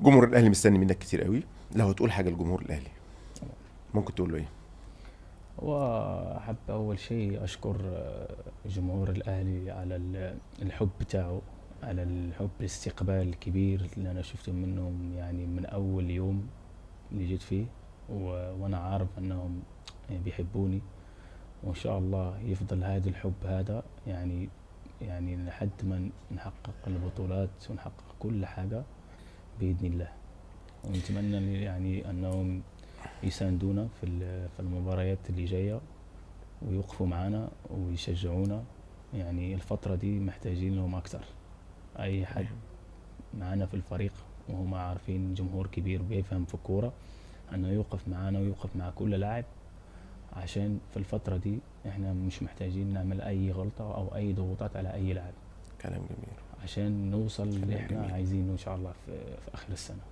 جمهور الاهلي مستني منك كتير قوي. لو هتقول حاجه لجمهور الاهلي ممكن تقول له ايه؟ وأحب أول شيء أشكر جمهور الأهلي على الحب بتاعه، على الحب، الاستقبال الكبير اللي أنا شفته منهم يعني من أول يوم اللي جيت فيه. وأنا عارف أنهم بيحبوني، وإن شاء الله يفضل هذا الحب هذا يعني لحد ما نحقق البطولات ونحقق كل حاجة بإذن الله. ونتمنى يعني أنهم يساندونا في المباريات اللي جاية، ويوقفوا معانا ويشجعونا. يعني الفترة دي محتاجين لهم أكتر. أي حد معانا في الفريق وهم عارفين جمهور كبير بيفهم في الكورة، أنه يوقف معانا ويوقف مع كل لاعب، عشان في الفترة دي احنا مش محتاجين نعمل أي غلطة أو أي ضغوطات على أي لاعب، كلام جميل. عشان نوصل اللي كلام احنا جميل. عايزينه إن شاء الله في آخر السنة.